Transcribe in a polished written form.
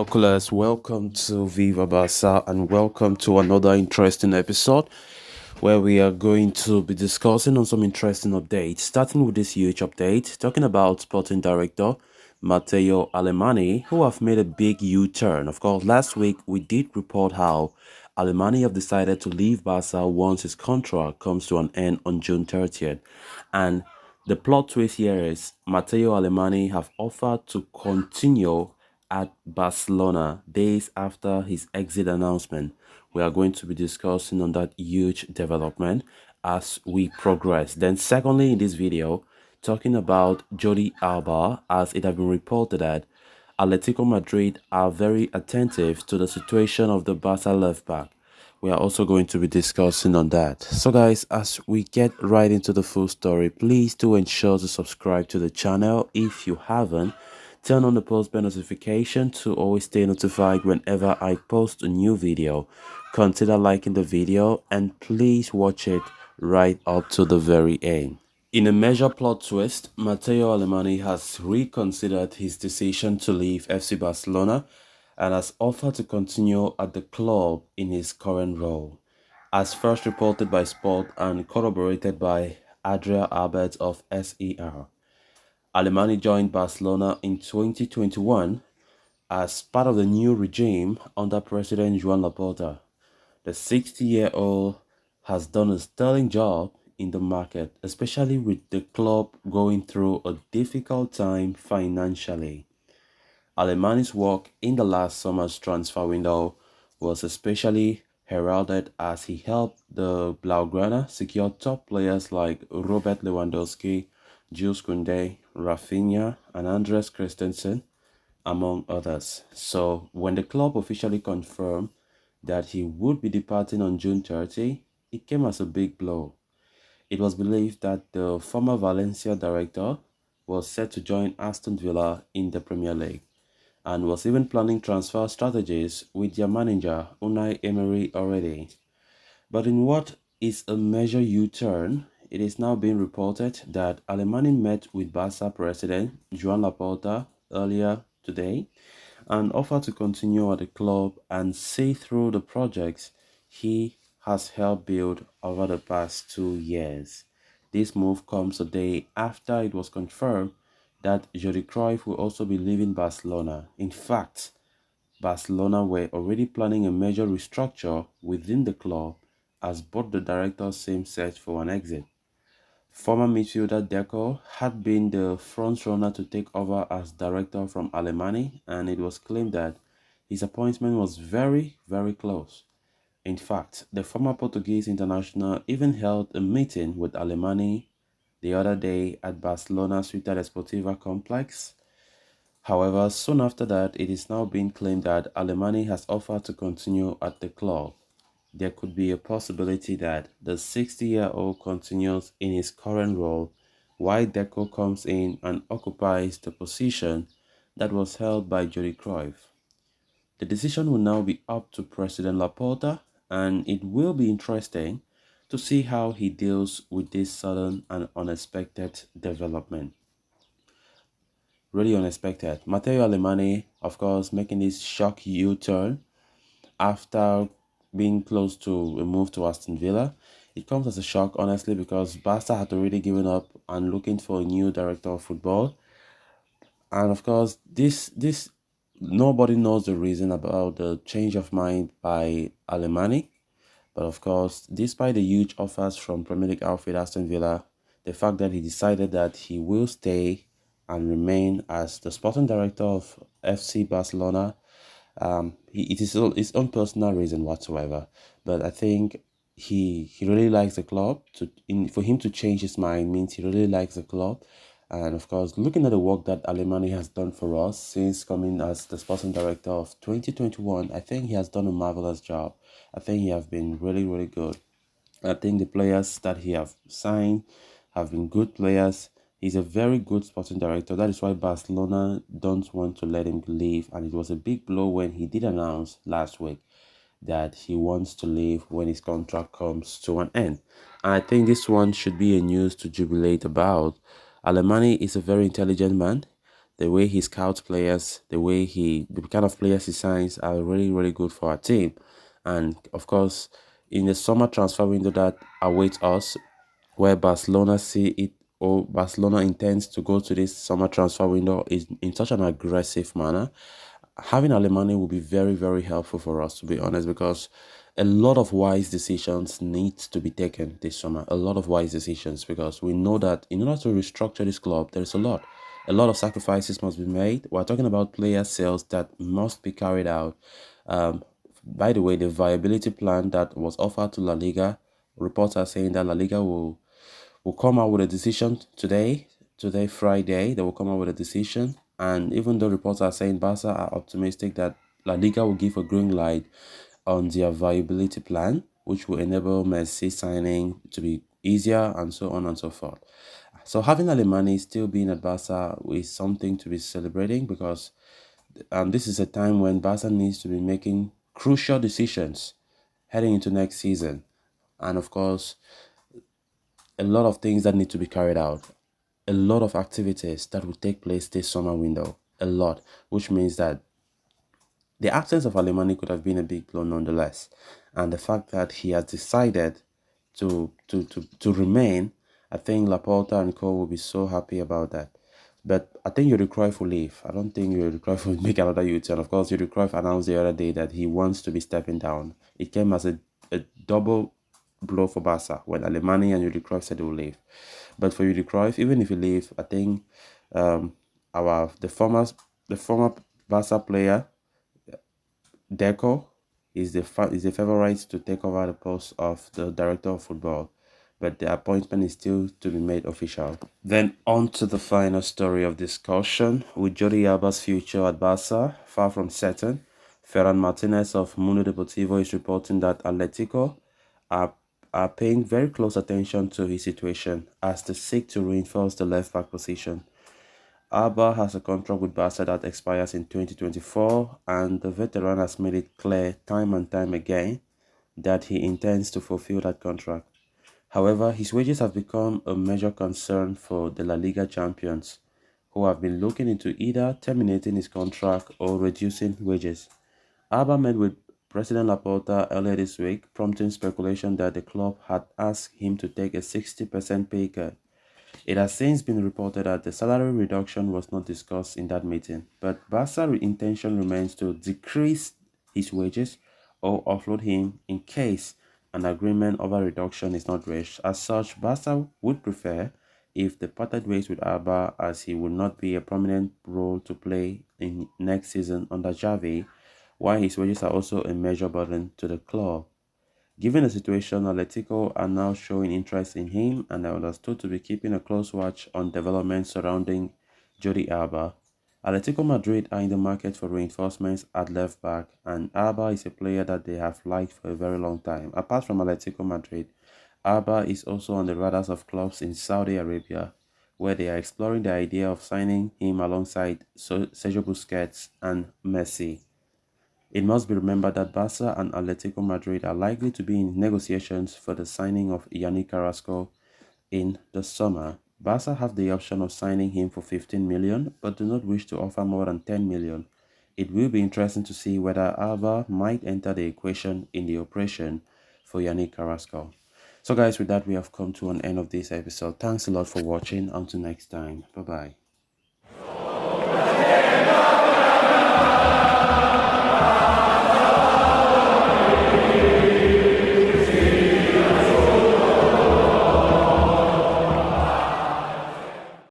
binoculars, welcome to Viva Barca and welcome to another interesting episode where we are going to be discussing on some interesting updates. Starting with this huge update, talking about sporting director Matteo Alemany, who have made a big U-turn. Of course, last week we did report how Alemany have decided to leave Barca once his contract comes to an end on June 30th. And the plot twist here is Matteo Alemany have offered to continue at Barcelona days after his exit announcement. We are going to be discussing on that huge development as we progress. Then secondly, in this video, talking about Jordi Alba, as it has been reported that Atletico Madrid are very attentive to the situation of the Barca left back. We are also going to be discussing on that. So guys, as we get right into the full story, please do ensure to subscribe to the channel if you haven't. Turn on the post bell notification to always stay notified whenever I post a new video. Consider liking the video and please watch it right up to the very end. In a major plot twist, Matteo Alemany has reconsidered his decision to leave FC Barcelona and has offered to continue at the club in his current role. As first reported by Sport and corroborated by Adria Albert of SER. Alemany joined Barcelona in 2021 as part of the new regime under President Joan Laporta. The 60-year-old has done a sterling job in the market, especially with the club going through a difficult time financially. Alemany's work in the last summer's transfer window was especially heralded as he helped the Blaugrana secure top players like Robert Lewandowski, Jules Koundé, Rafinha, and Andres Christensen, among others. So, when the club officially confirmed that he would be departing on June 30, it came as a big blow. It was believed that the former Valencia director was set to join Aston Villa in the Premier League and was even planning transfer strategies with their manager Unai Emery already. But in what is a major U-turn, it is now being reported that Alemany met with Barca president Joan Laporta earlier today and offered to continue at the club and see through the projects he has helped build over the past 2 years. This move comes a day after it was confirmed that Jordi Cruyff will also be leaving Barcelona. In fact, Barcelona were already planning a major restructure within the club as both the directors seem set for an exit. Former midfielder Deco had been the front-runner to take over as director from Alemany, and it was claimed that his appointment was very, very close. In fact, the former Portuguese international even held a meeting with Alemany the other day at Barcelona's Ciutat Esportiva complex. However, soon after that, it is now being claimed that Alemany has offered to continue at the club. There could be a possibility that the 60-year-old continues in his current role while Deco comes in and occupies the position that was held by Jordi Cruyff. The decision will now be up to President Laporta, and it will be interesting to see how he deals with this sudden and unexpected development. Really unexpected. Matteo Alemany, of course, making this shock U-turn after being close to a move to Aston Villa. It comes as a shock, honestly, because Barca had already given up and looking for a new director of football. And of course, this nobody knows the reason about the change of mind by Alemany. But of course, despite the huge offers from Premier League outfit Aston Villa, the fact that he decided that he will stay and remain as the sporting director of FC Barcelona, it is his own personal reason whatsoever. But I think he really likes the club. For him to change his mind means he really likes the club. And of course, looking at the work that Alemany has done for us since coming as the sporting director of 2021, I think he has done a marvelous job. I think he has been really, really good. I think the players that he have signed have been good players. He's a very good sporting director. That is why Barcelona don't want to let him leave. And it was a big blow when he did announce last week that he wants to leave when his contract comes to an end. And I think this one should be a news to jubilate about. Alemany is a very intelligent man. The way he scouts players, the kind of players he signs are really, really good for our team. And of course, in the summer transfer window that awaits us, where Barcelona see it or Barcelona intends to go to this summer transfer window is in such an aggressive manner, having Alemany will be very, very helpful for us, to be honest, because a lot of wise decisions need to be taken this summer. A lot of wise decisions, because we know that in order to restructure this club, there's a lot of sacrifices must be made. We're talking about player sales that must be carried out. By the way, the viability plan that was offered to La Liga, reports are saying that La Liga will come out with a decision today Friday. They will come out with a decision, and even though reports are saying Barca are optimistic that La Liga will give a green light on their viability plan, which will enable Messi signing to be easier and so on and so forth. So having Alemany still being at Barca is something to be celebrating, because this is a time when Barca needs to be making crucial decisions heading into next season. And of course, a lot of things that need to be carried out, a lot of activities that will take place this summer window, a lot, which means that the absence of Alemany could have been a big blow nonetheless. And the fact that he has decided to remain, I think Laporta and Co will be so happy about that. But I think Yuri Cruyff will leave. I don't think Yuri Cruyff will make another U-turn. Of course, Yuri Cruyff announced the other day that he wants to be stepping down. It came as a double blow for Barca when Alemany and Yuri Cruyff said they will leave. But for Yuri Cruyff, even if he leave, I think our the former Barca player Deco is the favorite to take over the post of the director of football, but the appointment is still to be made official. Then on to the final story of discussion, with Jordi Alba's future at Barca far from certain. Ferran Martinez of Mundo Deportivo is reporting that Atletico are paying very close attention to his situation as they seek to reinforce the left back position. Alba has a contract with Barca that expires in 2024, and the veteran has made it clear time and time again that he intends to fulfill that contract. However, his wages have become a major concern for the La Liga champions, who have been looking into either terminating his contract or reducing wages. Alba met with President Laporta earlier this week, prompting speculation that the club had asked him to take a 60% pay cut. It has since been reported that the salary reduction was not discussed in that meeting, but Barca's intention remains to decrease his wages or offload him in case an agreement over reduction is not reached. As such, Barca would prefer if they parted ways with Alba, as he will not be a prominent role to play in next season under Xavi, while his wages are also a major burden to the club. Given the situation, Atletico are now showing interest in him and are understood to be keeping a close watch on developments surrounding Jordi Alba. Atletico Madrid are in the market for reinforcements at left back, and Alba is a player that they have liked for a very long time. Apart from Atletico Madrid, Alba is also on the radars of clubs in Saudi Arabia, where they are exploring the idea of signing him alongside Sergio Busquets and Messi. It must be remembered that Barca and Atletico Madrid are likely to be in negotiations for the signing of Yannick Carrasco in the summer. Barca have the option of signing him for 15 million, but do not wish to offer more than 10 million. It will be interesting to see whether Alba might enter the equation in the operation for Yannick Carrasco. So guys, with that we have come to an end of this episode. Thanks a lot for watching. Until next time. Bye bye.